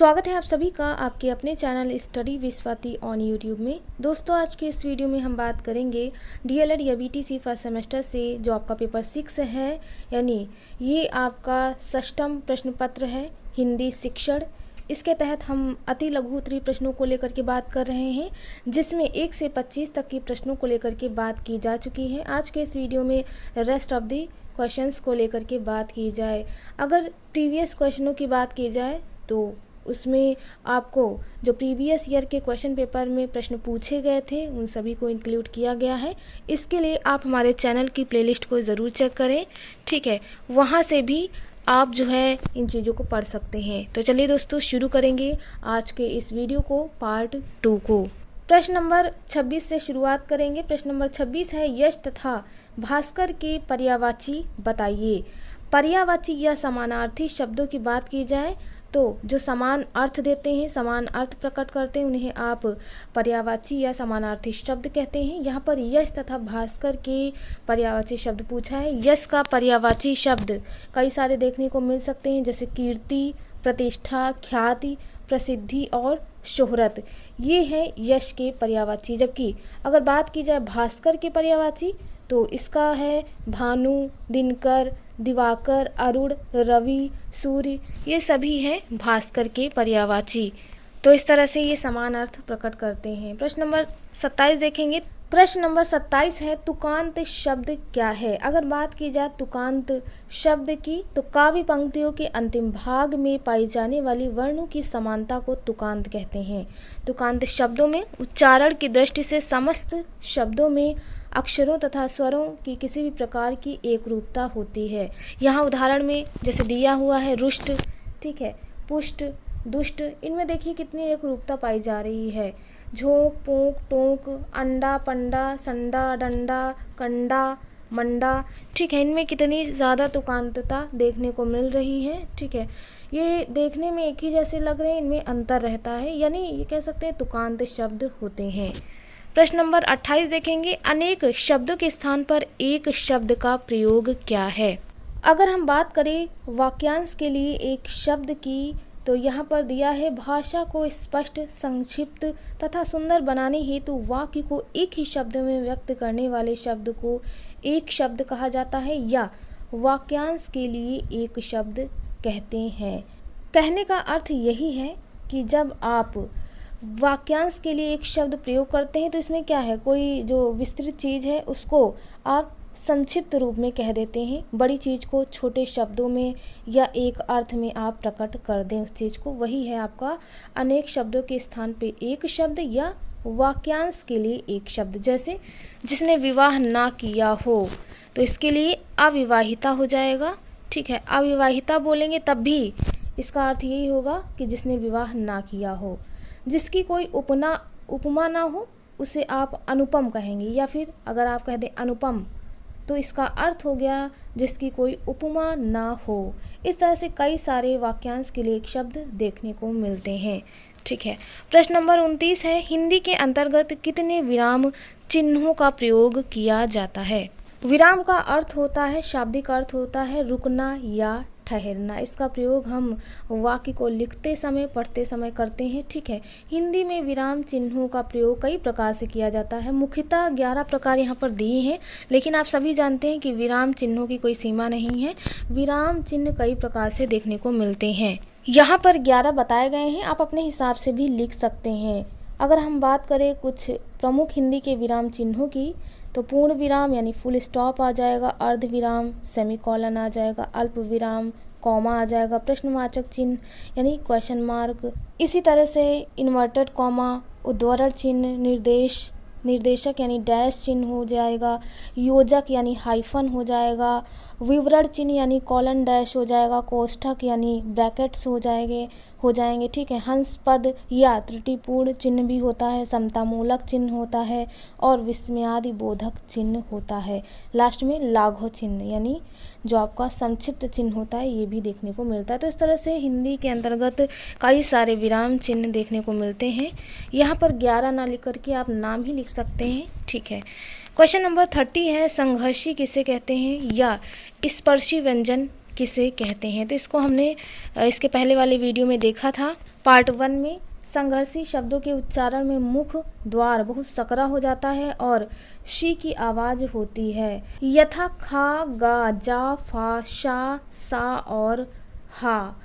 स्वागत है आप सभी का आपके अपने channel study with Swati on YouTube में। दोस्तों, आज के इस वीडियो में हम बात करेंगे डीएलएड या बीटीसी फर्स्ट सेमेस्टर से जो आपका पेपर 6 है, यानी ये आपका षष्ठम प्रश्न पत्र है हिंदी शिक्षण। इसके तहत हम अति लघु उत्तरीय प्रश्नों को लेकर के बात कर रहे हैं, जिसमें 1 से 25 तक की प्रश्नों को लेकर के बात की जा चुकी है। आज के इस वीडियो में रेस्ट ऑफ द क्वेश्चंस को लेकर के बात की जाए। अगर प्रीवियस क्वेश्चनों की बात की जाए तो उसमें आपको जो प्रीवियस ईयर के क्वेश्चन पेपर में प्रश्न पूछे गए थे उन सभी को इंक्लूड किया गया है। इसके लिए आप हमारे चैनल की प्लेलिस्ट को ज़रूर चेक करें, ठीक है। वहाँ से भी आप जो है इन चीज़ों को पढ़ सकते हैं। तो चलिए दोस्तों, शुरू करेंगे आज के इस वीडियो को, पार्ट 2 को। प्रश्न नंबर 26 से शुरुआत करेंगे। प्रश्न नंबर 26 है, यश तथा भास्कर के पर्यायवाची बताइए। पर्यायवाची या समानार्थी शब्दों की बात की जाए तो जो समान अर्थ देते हैं, समान अर्थ प्रकट करते हैं, उन्हें आप पर्यायवाची या समानार्थी शब्द कहते हैं। यहाँ पर यश तथा भास्कर के पर्यायवाची शब्द पूछा है। यश का पर्यायवाची शब्द कई सारे देखने को मिल सकते हैं, जैसे कीर्ति, प्रतिष्ठा, ख्याति, प्रसिद्धि और शोहरत। ये है यश के पर्यायवाची। जबकि अगर बात की जाए भास्कर के पर्यायवाची तो इसका है भानु, दिनकर, दिवाकर, अरुण, रवि, सूर्य, ये सभी हैं भास्कर के पर्यायवाची। तो इस तरह से ये समान अर्थ प्रकट करते हैं। प्रश्न नंबर 27 देखेंगे। प्रश्न नंबर 27 है, तुकांत शब्द क्या है। अगर बात की जाए तुकांत शब्द की तो काव्य पंक्तियों के अंतिम भाग में पाई जाने वाली वर्णों की समानता को तुकांत कहते हैं। तुकांत शब्दों में उच्चारण की दृष्टि से समस्त शब्दों में अक्षरों तथा स्वरों की किसी भी प्रकार की एक रूपता होती है। यहाँ उदाहरण में जैसे दिया हुआ है रुष्ट, ठीक है, पुष्ट, दुष्ट, इनमें देखिए कितनी एक रूपता पाई जा रही है। झोंक, पोंक, टोंक, अंडा, पंडा, संडा, डंडा, कंडा, मंडा, ठीक है, इनमें कितनी ज़्यादा तुकांतता देखने को मिल रही है, ठीक है। ये देखने में एक ही जैसे लग रहे हैं, इनमें अंतर रहता है, यानी ये कह सकते हैं तुकांत शब्द होते हैं। प्रश्न नंबर 28 देखेंगे। अनेक शब्दों के स्थान पर एक शब्द का प्रयोग क्या है। अगर हम बात करें वाक्यांश के लिए एक शब्द की तो यहाँ पर दिया है, भाषा को स्पष्ट, संक्षिप्त तथा सुंदर बनाने हेतु वाक्य को एक ही शब्द में व्यक्त करने वाले शब्द को एक शब्द कहा जाता है या वाक्यांश के लिए एक शब्द कहते हैं। कहने का अर्थ यही है कि जब आप वाक्यांश के लिए एक शब्द प्रयोग करते हैं तो इसमें क्या है, कोई जो विस्तृत चीज़ है उसको आप संक्षिप्त रूप में कह देते हैं। बड़ी चीज़ को छोटे शब्दों में या एक अर्थ में आप प्रकट कर दें उस चीज़ को, वही है आपका अनेक शब्दों के स्थान पे एक शब्द या वाक्यांश के लिए एक शब्द। जैसे जिसने विवाह ना किया हो तो इसके लिए अविवाहिता हो जाएगा, ठीक है। अविवाहिता बोलेंगे तब भी इसका अर्थ यही होगा कि जिसने विवाह ना किया हो। जिसकी कोई उपमा ना हो उसे आप अनुपम कहेंगे, या फिर अगर आप कह दें अनुपम तो इसका अर्थ हो गया जिसकी कोई उपमा ना हो। इस तरह से कई सारे वाक्यांश के लिए एक शब्द देखने को मिलते हैं, ठीक है। प्रश्न नंबर 29 है, हिंदी के अंतर्गत कितने विराम चिन्हों का प्रयोग किया जाता है। विराम का अर्थ होता है, शाब्दिक अर्थ होता है रुकना या ठहरना। इसका प्रयोग हम वाक्य को लिखते समय, पढ़ते समय करते हैं, ठीक है। हिंदी में विराम चिन्हों का प्रयोग कई प्रकार से किया जाता है। मुख्यतः 11 प्रकार यहाँ पर दिए हैं, लेकिन आप सभी जानते हैं कि विराम चिन्हों की कोई सीमा नहीं है। विराम चिन्ह कई प्रकार से देखने को मिलते हैं। यहाँ पर 11 बताए गए हैं, आप अपने हिसाब से भी लिख सकते हैं। अगर हम बात करें कुछ प्रमुख हिंदी के विराम चिन्हों की तो पूर्ण विराम यानी फुल स्टॉप आ जाएगा, अर्ध विराम सेमीकोलन आ जाएगा, अल्प विराम कॉमा आ जाएगा, प्रश्नवाचक चिन्ह यानी क्वेश्चन मार्क, इसी तरह से इन्वर्टेड कॉमा, उद्धरण चिन्ह, निर्देशक यानी डैश चिन्ह हो जाएगा, योजक यानी हाइफन हो जाएगा, विवरण चिन्ह यानी कॉलन डैश हो जाएगा, कोष्ठक यानी ब्रैकेट्स हो जाएंगे, ठीक है। हंस पद या त्रुटिपूर्ण चिन्ह भी होता है, समतामूलक चिन्ह होता है और विस्मयादि बोधक चिन्ह होता है। लास्ट में लाघव चिन्ह यानी जो आपका संक्षिप्त चिन्ह होता है, ये भी देखने को मिलता है। तो इस तरह से हिंदी के अंतर्गत कई सारे विराम चिन्ह देखने को मिलते हैं। यहाँ पर 11 ना लिख करके आप नाम ही लिख सकते हैं, ठीक है। क्वेश्चन नंबर 30 है, संघर्षी किसे कहते हैं या स्पर्शी व्यंजन किसे कहते हैं। तो इसको हमने इसके पहले वाले वीडियो में देखा था, पार्ट 1 में। संघर्षी शब्दों के उच्चारण में मुख द्वार बहुत सकरा हो जाता है और शी की आवाज होती है, यथा खा, गा, जा, फा, शा, सा और हा।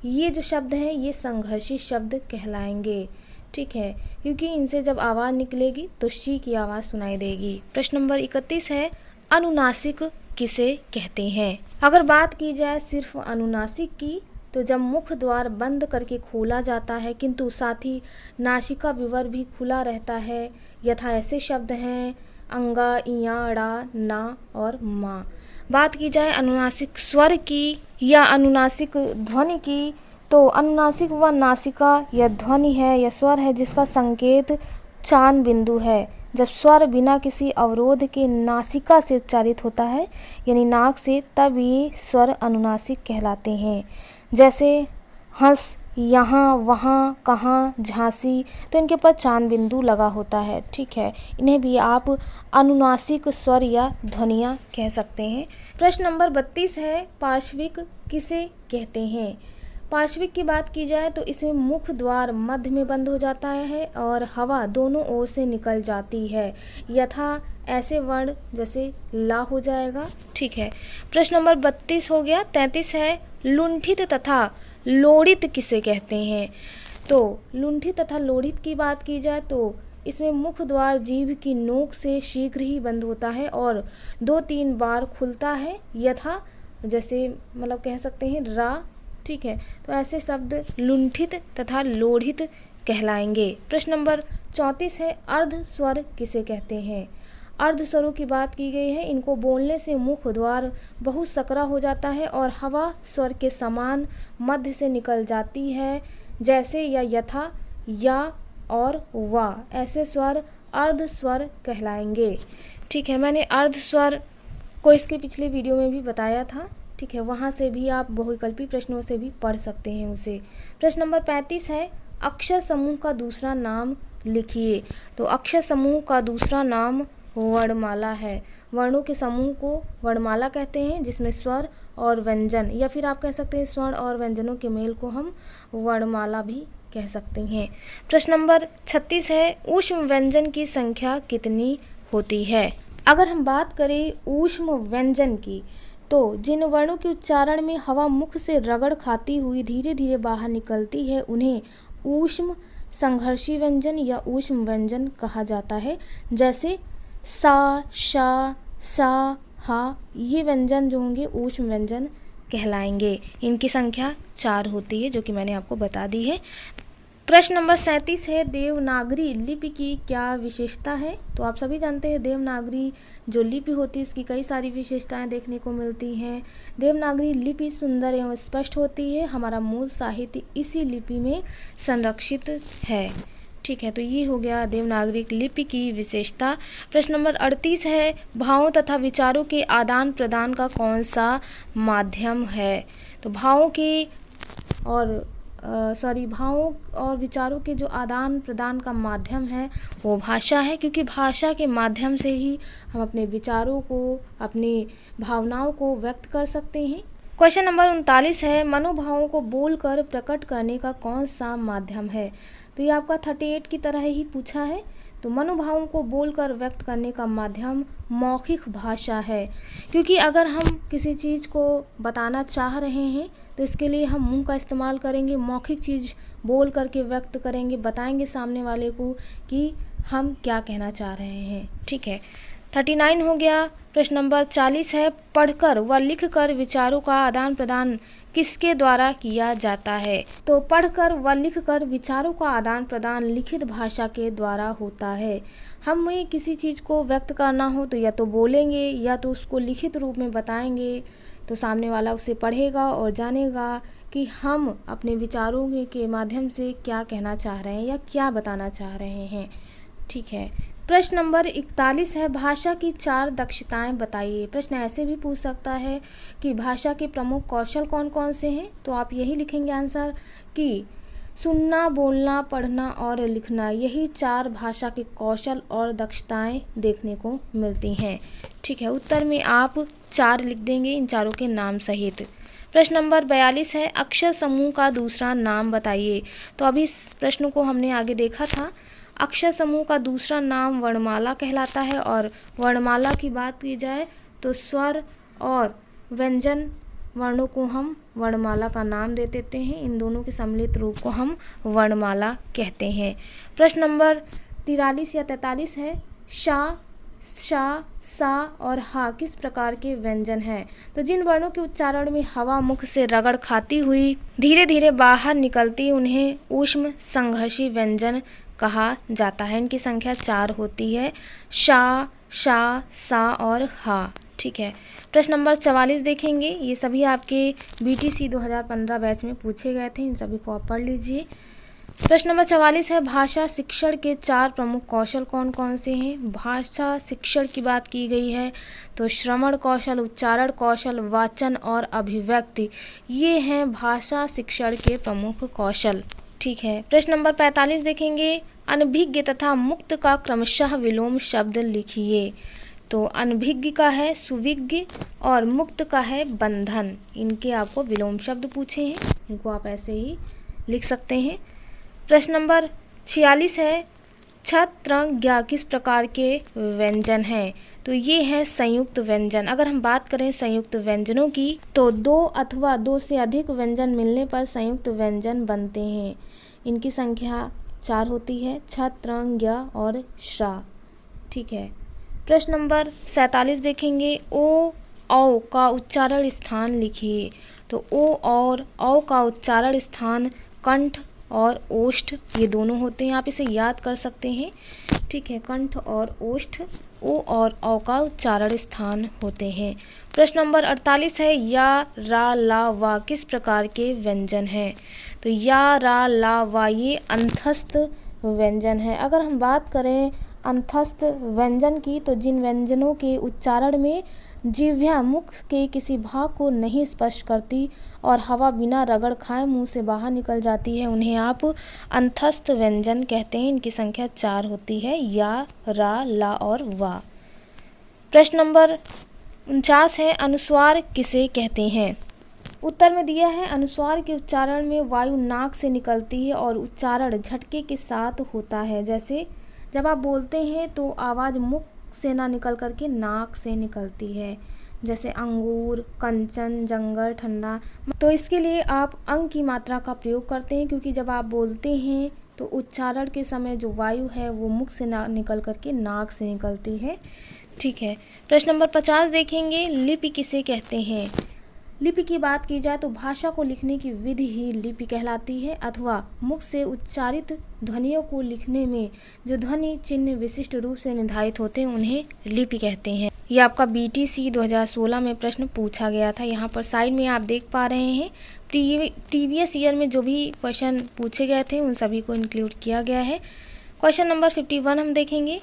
ये जो शब्द हैं ये संघर्षी शब्द कहलाएंगे, ठीक है, क्योंकि इनसे जब आवाज़ निकलेगी तो शी की आवाज़ सुनाई देगी। प्रश्न नंबर 31 है, अनुनासिक किसे कहते हैं। अगर बात की जाए सिर्फ अनुनासिक की, तो जब मुख द्वार बंद करके खोला जाता है किंतु साथ ही नासिका विवर भी खुला रहता है, यथा ऐसे शब्द हैं अंगा, इया, ड़ा, ना और माँ। बात की जाए अनुनासिक स्वर की या अनुनासिक ध्वनि की, तो अनुनासिक व नासिका यह ध्वनि है, यह स्वर है जिसका संकेत चान बिंदु है। जब स्वर बिना किसी अवरोध के नासिका से उच्चारित होता है यानी नाक से, तब ये स्वर अनुनासिक कहलाते हैं। जैसे हंस, यहाँ, वहाँ, कहाँ, झांसी, तो इनके ऊपर चांद बिंदु लगा होता है, ठीक है। इन्हें भी आप अनुनासिक स्वर या ध्वनियाँ कह सकते हैं। प्रश्न नंबर 32 है, पार्श्विक किसे कहते हैं। पार्श्विक की बात की जाए तो इसमें मुख द्वार मध्य में बंद हो जाता है और हवा दोनों ओर से निकल जाती है, यथा ऐसे वर्ण जैसे ला हो जाएगा, ठीक है। प्रश्न नंबर 32 हो गया। 33 है, लुंठित तथा लोड़ित किसे कहते हैं। तो लुंठित तथा लोड़ित की बात की जाए तो इसमें मुख द्वार जीभ की नोक से शीघ्र ही बंद होता है और 2-3 बार खुलता है, यथा जैसे मतलब कह सकते हैं रा, ठीक है। तो ऐसे शब्द लुंठित तथा लोढ़ित कहलाएंगे। प्रश्न नंबर 34 है, अर्ध स्वर किसे कहते हैं। अर्ध स्वरों की बात की गई है, इनको बोलने से मुख द्वार बहुत सकरा हो जाता है और हवा स्वर के समान मध्य से निकल जाती है, जैसे या, यथा, या और वा। ऐसे स्वर अर्ध स्वर कहलाएंगे, ठीक है। मैंने अर्ध स्वर को इसके पिछले वीडियो में भी बताया था, ठीक है, वहाँ से भी आप बहुविकल्पी प्रश्नों से भी पढ़ सकते हैं उसे। प्रश्न नंबर 35 है, अक्षर समूह का दूसरा नाम लिखिए। तो अक्षर समूह का दूसरा नाम वर्णमाला है। वर्णों के समूह को वर्णमाला कहते हैं, जिसमें स्वर और व्यंजन या फिर आप कह सकते हैं स्वर्ण और व्यंजनों के मेल को हम वर्णमाला भी कह सकते हैं। प्रश्न नंबर 36 है, ऊष्म व्यंजन की संख्या कितनी होती है। अगर हम बात करें ऊष्म व्यंजन की, तो जिन वर्णों के उच्चारण में हवा मुख से रगड़ खाती हुई धीरे धीरे बाहर निकलती है उन्हें ऊष्म संघर्षी व्यंजन या ऊष्म व्यंजन कहा जाता है। जैसे सा, शा, सा, हा, ये व्यंजन जो होंगे ऊष्म व्यंजन कहलाएंगे। इनकी संख्या 4 होती है, जो कि मैंने आपको बता दी है। प्रश्न नंबर 37 है, देवनागरी लिपि की क्या विशेषता है। तो आप सभी जानते हैं देवनागरी जो लिपि होती है इसकी कई सारी विशेषताएं देखने को मिलती हैं। देवनागरी लिपि सुंदर एवं स्पष्ट होती है। हमारा मूल साहित्य इसी लिपि में संरक्षित है, ठीक है। तो ये हो गया देवनागरी लिपि की विशेषता। प्रश्न नंबर 38 है, भावों तथा विचारों के आदान प्रदान का कौन सा माध्यम है। तो भावों और विचारों के जो आदान प्रदान का माध्यम है वो भाषा है, क्योंकि भाषा के माध्यम से ही हम अपने विचारों को, अपनी भावनाओं को व्यक्त कर सकते हैं। क्वेश्चन नंबर 39 है, मनोभावों को बोलकर प्रकट करने का कौन सा माध्यम है। तो ये आपका 38 की तरह ही पूछा है। तो मनोभावों को बोलकर व्यक्त करने का माध्यम मौखिक भाषा है, क्योंकि अगर हम किसी चीज़ को बताना चाह रहे हैं तो इसके लिए हम मुंह का इस्तेमाल करेंगे, मौखिक चीज़ बोल करके व्यक्त करेंगे, बताएंगे सामने वाले को कि हम क्या कहना चाह रहे हैं, ठीक है। 39 हो गया। प्रश्न नंबर 40 है, पढ़कर व लिखकर विचारों का आदान प्रदान किसके द्वारा किया जाता है। तो पढ़कर व लिखकर विचारों का आदान प्रदान लिखित भाषा के द्वारा होता है। हमें किसी चीज़ को व्यक्त करना हो तो या तो बोलेंगे या तो उसको लिखित रूप में बताएंगे, तो सामने वाला उसे पढ़ेगा और जानेगा कि हम अपने विचारों के माध्यम से क्या कहना चाह रहे हैं या क्या बताना चाह रहे हैं, ठीक है। प्रश्न नंबर 41 है, भाषा की 4 दक्षताएं बताइए। प्रश्न ऐसे भी पूछ सकता है कि भाषा के प्रमुख कौशल कौन कौन से हैं। तो आप यही लिखेंगे आंसर कि सुनना, बोलना, पढ़ना और लिखना, यही 4 भाषा के कौशल और दक्षताएं देखने को मिलती हैं, ठीक है। उत्तर में आप 4 लिख देंगे इन चारों के नाम सहित। प्रश्न नंबर 42 है अक्षर समूह का दूसरा नाम बताइए। तो अभी इस प्रश्न को हमने आगे देखा था। अक्षर समूह का दूसरा नाम वर्णमाला कहलाता है और वर्णमाला की बात की जाए तो स्वर और व्यंजन वर्णों को हम वर्णमाला का नाम दे देते हैं। इन दोनों के सम्मिलित रूप को हम वर्णमाला कहते हैं। प्रश्न नंबर 43 या 43 है शा, शा, सा और हा किस प्रकार के व्यंजन हैं। तो जिन वर्णों के उच्चारण में हवा मुख से रगड़ खाती हुई धीरे धीरे बाहर निकलती उन्हें ऊष्म संघर्षी व्यंजन कहा जाता है। इनकी संख्या 4 होती है, शा, शा, सा और हा। ठीक है। प्रश्न नंबर 44 देखेंगे। ये सभी आपके बीटीसी 2015 बैच में पूछे गए थे, इन सभी को आप पढ़ लीजिए। प्रश्न नंबर 44 है भाषा शिक्षण के 4 प्रमुख कौशल कौन कौन से हैं। भाषा शिक्षण की बात की गई है तो श्रवण कौशल, उच्चारण कौशल, वाचन और अभिव्यक्ति, ये हैं भाषा शिक्षण के प्रमुख कौशल। ठीक है। प्रश्न नंबर 45 देखेंगे अनभिज्ञ तथा मुक्त का क्रमशः विलोम शब्द लिखिए। तो अनभिज्ञ का है सुविज्ञ और मुक्त का है बंधन। इनके आपको विलोम शब्द पूछे हैं, इनको आप ऐसे ही लिख सकते हैं। प्रश्न नंबर 46 है छत्रज्ञ किस प्रकार के व्यंजन हैं। तो ये हैं संयुक्त व्यंजन। अगर हम बात करें संयुक्त व्यंजनों की तो 2 अथवा 2 से अधिक व्यंजन मिलने पर संयुक्त व्यंजन बनते हैं। इनकी संख्या 4 होती है, छत्रज्ञ और श्रा। ठीक है। प्रश्न नंबर 47 देखेंगे ओ औ का उच्चारण स्थान लिखिए। तो ओ और औ का उच्चारण स्थान कंठ और ओष्ठ ये दोनों होते हैं, आप इसे याद कर सकते हैं। ठीक है, कंठ और ओष्ठ ओ और औ का उच्चारण स्थान होते हैं। प्रश्न नंबर 48 है या, रा, ला, वा किस प्रकार के व्यंजन हैं। तो या, रा, ला, वा ये अंतस्थ व्यंजन है। अगर हम बात करें अंतस्थ व्यंजन की तो जिन व्यंजनों के उच्चारण में जिह्वा मुख के किसी भाग को नहीं स्पर्श करती और हवा बिना रगड़ खाए मुंह से बाहर निकल जाती है उन्हें आप अंतस्थ व्यंजन कहते हैं। इनकी संख्या 4 होती है, या, रा, ला और वा। प्रश्न नंबर 49 है अनुस्वार किसे कहते हैं। उत्तर में दिया है अनुस्वार के उच्चारण में वायु नाक से निकलती है और उच्चारण झटके के साथ होता है। जैसे जब आप बोलते हैं तो आवाज़ मुख से ना निकल करके नाक से निकलती है, जैसे अंगूर, कंचन, जंगल, ठंडा। तो इसके लिए आप अंग की मात्रा का प्रयोग करते हैं क्योंकि जब आप बोलते हैं तो उच्चारण के समय जो वायु है वो मुख से ना निकल करके नाक से निकलती है। ठीक है। प्रश्न नंबर 50 देखेंगे लिपि किसे कहते हैं। लिपि की बात की जाए तो भाषा को लिखने की विधि ही लिपि कहलाती है अथवा मुख से उच्चारित ध्वनियों को लिखने में जो ध्वनि चिन्ह विशिष्ट रूप से निर्धारित होते हैं उन्हें लिपि कहते हैं। ये आपका बीटीसी 2016 में प्रश्न पूछा गया था। यहाँ पर साइड में आप देख पा रहे हैं प्रीवियस ईयर में जो भी क्वेश्चन पूछे गए थे उन सभी को इंक्लूड किया गया है। क्वेश्चन नंबर 51 हम देखेंगे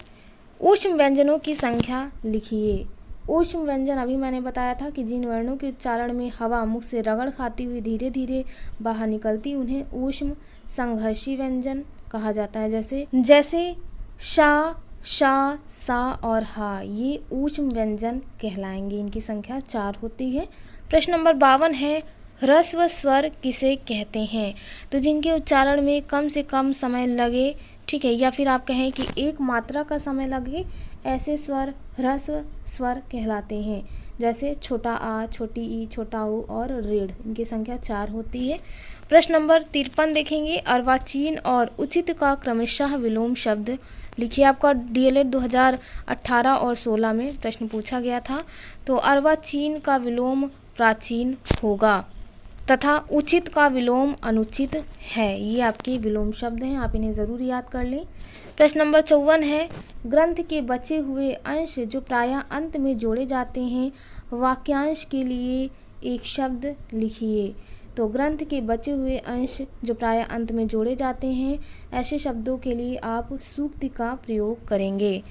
ऊष्म व्यंजनों की संख्या लिखिए। ऊष्म व्यंजन अभी मैंने बताया था कि जिन वर्णों के उच्चारण में हवा मुख से रगड़ खाती हुई धीरे धीरे बाहर निकलती उन्हें ऊष्म संघर्षी व्यंजन कहा जाता है। जैसे शा, शा, सा और हा ये ऊष्म व्यंजन कहलाएंगे। इनकी संख्या 4 होती है। प्रश्न नंबर 52 है ह्रस्व स्वर किसे कहते हैं। तो जिनके उच्चारण में कम से कम समय लगे, ठीक है, या फिर आप कहें कि एक मात्रा का समय लगे, ऐसे स्वर ह्रस्व स्वर कहलाते हैं। जैसे छोटा आ, छोटी ई, छोटा ऊ और रीढ़। इनकी संख्या 4 होती है। प्रश्न नंबर 53 देखेंगे अर्वाचीन और उचित का क्रमशः विलोम शब्द लिखिए। आपका डीएलएड 2018 और 16 में प्रश्न पूछा गया था। तो अर्वाचीन का विलोम प्राचीन होगा तथा उचित का विलोम अनुचित है। ये आपके विलोम शब्द हैं, आप इन्हें ज़रूर याद कर लें। प्रश्न नंबर 54 है ग्रंथ के बचे हुए अंश जो प्रायः अंत में जोड़े जाते हैं वाक्यांश के लिए एक शब्द लिखिए। तो ग्रंथ के बचे हुए अंश जो प्रायः अंत में जोड़े जाते हैं ऐसे शब्दों के लिए आप सूक्ति का प्रयोग करेंगे।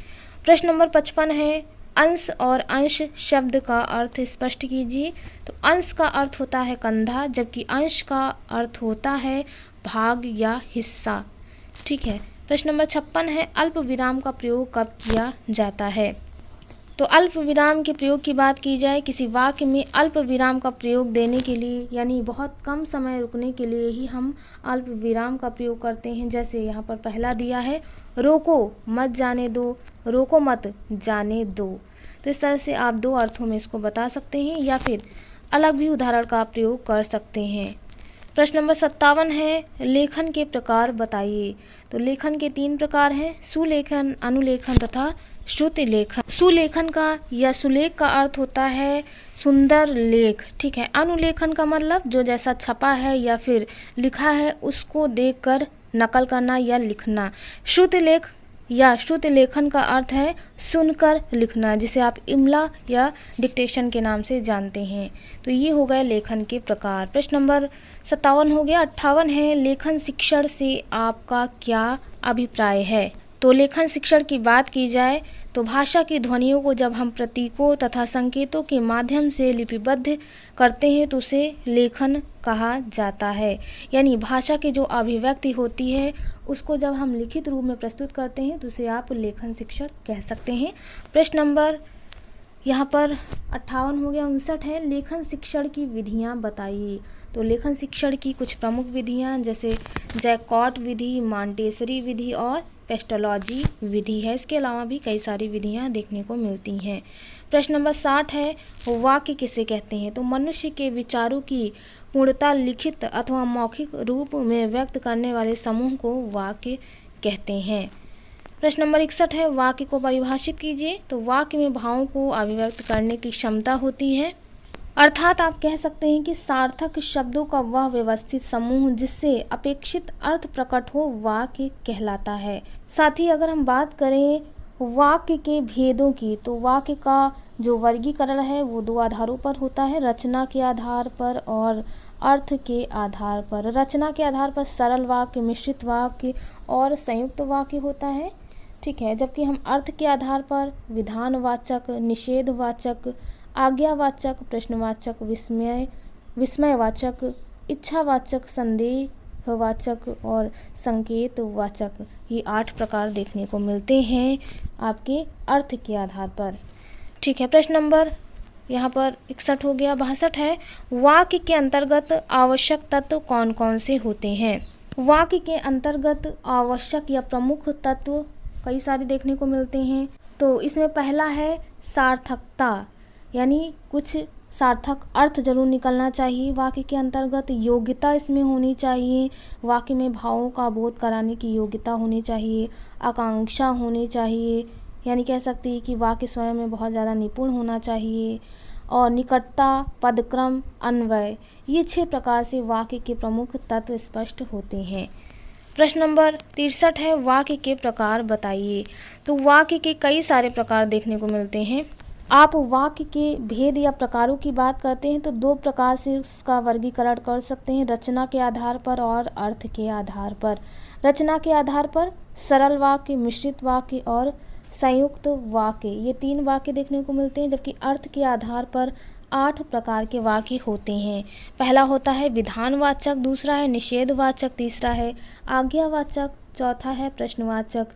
प्रश्न नंबर 55 है अंश और अंश शब्द का अर्थ स्पष्ट कीजिए। तो अंश का अर्थ होता है कंधा जबकि अंश का अर्थ होता है भाग या हिस्सा। ठीक है। प्रश्न नंबर 56 है अल्प विराम का प्रयोग कब किया जाता है। तो अल्प विराम के प्रयोग की बात की जाए, किसी वाक्य में अल्प विराम का प्रयोग देने के लिए यानी बहुत कम समय रुकने के लिए ही हम अल्प विराम का प्रयोग करते हैं। जैसे यहाँ पर पहला दिया है, रोको मत जाने दो, रोको मत जाने दो। तो इस तरह से आप दो अर्थों में इसको बता सकते हैं या फिर अलग भी उदाहरण का प्रयोग कर सकते हैं। प्रश्न नंबर 57 है, लेखन के प्रकार बताइए। तो लेखन के 3 प्रकार हैं, सुलेखन, अनुलेखन तथा श्रुति लेखन। सुलेखन का या सुलेख का अर्थ होता है सुंदर लेख, ठीक है। अनुलेखन का मतलब जो जैसा छपा है या फिर लिखा है उसको देखकर नकल करना या लिखना। श्रुति लेख या श्रुति लेखन का अर्थ है सुनकर लिखना, जिसे आप इमला या डिक्टेशन के नाम से जानते हैं। तो ये हो गए लेखन के प्रकार। प्रश्न नंबर 57 हो गया। 58 है, लेखन शिक्षण से आपका क्या अभिप्राय है। तो लेखन शिक्षण की बात की जाए तो भाषा की ध्वनियों को जब हम प्रतीकों तथा संकेतों के माध्यम से लिपिबद्ध करते हैं तो उसे लेखन कहा जाता है। यानी भाषा की जो अभिव्यक्ति होती है उसको जब हम लिखित रूप में प्रस्तुत करते हैं तो उसे आप लेखन शिक्षण कह सकते हैं। प्रश्न नंबर यहाँ पर 58 हो गया। 59 है, लेखन शिक्षण की विधियाँ बताइए। तो लेखन शिक्षण की कुछ प्रमुख विधियाँ जैसे जैकॉट विधि, मॉन्टेसरी विधि और पेस्टोलॉजी विधि है। इसके अलावा भी कई सारी विधियाँ देखने को मिलती हैं। प्रश्न नंबर 60 है, वाक्य किसे कहते हैं। तो मनुष्य के विचारों की पूर्णता लिखित अथवा मौखिक रूप में व्यक्त करने वाले समूह को वाक्य कहते हैं। प्रश्न नंबर 61 है, वाक्य को परिभाषित कीजिए। तो वाक्य में भावों को अभिव्यक्त करने की क्षमता होती है, अर्थात आप कह सकते हैं कि सार्थक शब्दों का वह व्यवस्थित समूह जिससे अपेक्षित अर्थ प्रकट हो वाक्य कहलाता है। साथ ही अगर हम बात करें वाक्य के भेदों की, तो वाक्य का जो वर्गीकरण है वो 2 आधारों पर होता है, रचना के आधार पर और अर्थ के आधार पर। रचना के आधार पर सरल वाक्य, मिश्रित वाक्य और संयुक्त वाक्य होता है, ठीक है। जबकि हम अर्थ के आधार पर विधानवाचक, निषेधवाचक, आज्ञावाचक, प्रश्नवाचक, विस्मयवाचक, इच्छावाचक, संदेहवाचक और संकेतवाचक, ये 8 प्रकार देखने को मिलते हैं आपके अर्थ के आधार पर, ठीक है। प्रश्न नंबर यहाँ पर 61 हो गया। 62 है, वाक्य के अंतर्गत आवश्यक तत्व कौन कौन से होते हैं। वाक्य के अंतर्गत आवश्यक या प्रमुख तत्व कई सारे देखने को मिलते हैं। तो इसमें पहला है सार्थकता, यानी कुछ सार्थक अर्थ जरूर निकलना चाहिए वाक्य के अंतर्गत। योग्यता इसमें होनी चाहिए, वाक्य में भावों का बोध कराने की योग्यता होनी चाहिए। आकांक्षा होनी चाहिए, यानी कह सकते हैं कि वाक्य स्वयं में बहुत ज़्यादा निपुण होना चाहिए। और निकटता, पदक्रम, अन्वय, ये 6 प्रकार से वाक्य के प्रमुख तत्व स्पष्ट होते हैं। प्रश्न नंबर 63 है, वाक्य के प्रकार बताइए। तो वाक्य के कई सारे प्रकार देखने को मिलते हैं। आप वाक्य के भेद या प्रकारों की बात करते हैं तो 2 प्रकार से इसका वर्गीकरण कर सकते हैं, रचना के आधार पर और अर्थ के आधार पर। रचना के आधार पर सरल वाक्य, मिश्रित वाक्य और संयुक्त वाक्य, ये 3 वाक्य देखने को मिलते हैं। जबकि अर्थ के आधार पर 8 प्रकार के वाक्य होते हैं। पहला होता है विधानवाचक, दूसरा है निषेधवाचक, तीसरा है आज्ञावाचक, चौथा है प्रश्नवाचक,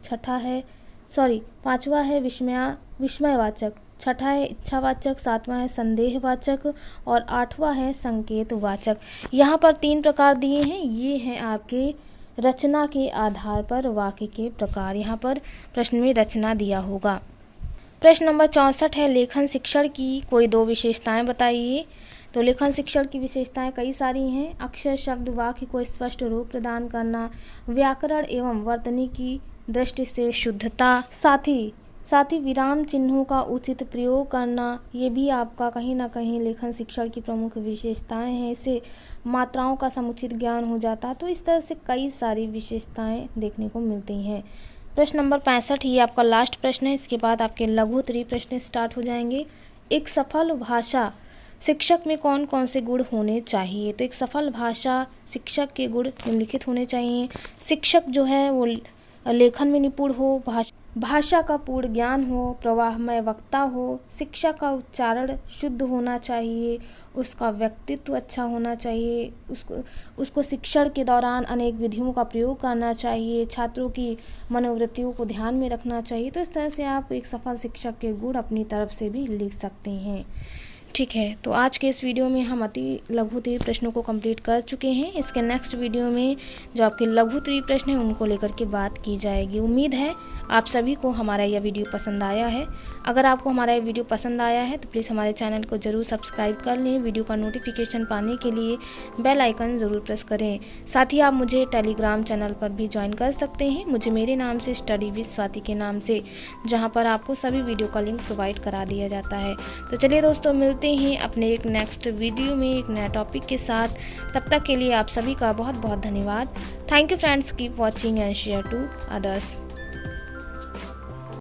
पांचवा है विस्मयवाचक, छठा है इच्छावाचक, 7वां है संदेहवाचक और 8वां है संकेतवाचक। यहाँ पर 3 प्रकार दिए हैं, ये हैं आपके रचना के आधार पर वाक्य के प्रकार। यहाँ पर प्रश्न में रचना दिया होगा। प्रश्न नंबर 64 है, लेखन शिक्षण की कोई 2 विशेषताएं बताइए। तो लेखन शिक्षण की विशेषताएं कई सारी हैं। अक्षर, शब्द, वाक्य को स्पष्ट रूप प्रदान करना, व्याकरण एवं वर्तनी की दृष्टि से शुद्धता, साथ ही विराम चिन्हों का उचित प्रयोग करना, ये भी आपका कहीं ना कहीं लेखन शिक्षण की प्रमुख विशेषताएं हैं। इससे मात्राओं का समुचित ज्ञान हो जाता है। तो इस तरह से कई सारी विशेषताएं देखने को मिलती हैं। प्रश्न नंबर 65 ये आपका लास्ट प्रश्न है। इसके बाद आपके लघु उत्तरीय प्रश्न स्टार्ट हो जाएंगे। एक सफल भाषा शिक्षक में कौन कौन से गुण होने चाहिए। तो एक सफल भाषा शिक्षक के गुण निम्नलिखित होने चाहिए। शिक्षक जो है वो लेखन में निपुण हो, भाषा का पूर्ण ज्ञान हो, प्रवाहमय वक्ता हो, शिक्षा का उच्चारण शुद्ध होना चाहिए, उसका व्यक्तित्व अच्छा होना चाहिए, उसको शिक्षण के दौरान अनेक विधियों का प्रयोग करना चाहिए, छात्रों की मनोवृत्तियों को ध्यान में रखना चाहिए। तो इस तरह से आप एक सफल शिक्षक के गुण अपनी तरफ से भी लिख सकते हैं। ठीक है, तो आज के इस वीडियो में हम अति लघु त्रि प्रश्नों को कंप्लीट कर चुके हैं। इसके नेक्स्ट वीडियो में जो आपके लघु त्रि प्रश्न हैं उनको लेकर के बात की जाएगी। उम्मीद है आप सभी को हमारा यह वीडियो पसंद आया है। अगर आपको हमारा यह वीडियो पसंद आया है तो प्लीज़ हमारे चैनल को ज़रूर सब्सक्राइब कर लें। वीडियो का नोटिफिकेशन पाने के लिए बेल आइकन ज़रूर प्रेस करें। साथ ही आप मुझे टेलीग्राम चैनल पर भी ज्वाइन कर सकते हैं, मुझे मेरे नाम से स्टडी विद स्वाति के नाम से, जहाँ पर आपको सभी वीडियो का लिंक प्रोवाइड करा दिया जाता है। तो चलिए दोस्तों, मिलते हैं अपने एक नेक्स्ट वीडियो में एक नया टॉपिक के साथ। तब तक के लिए आप सभी का बहुत बहुत धन्यवाद। Thank you friends, keep watching and share to others.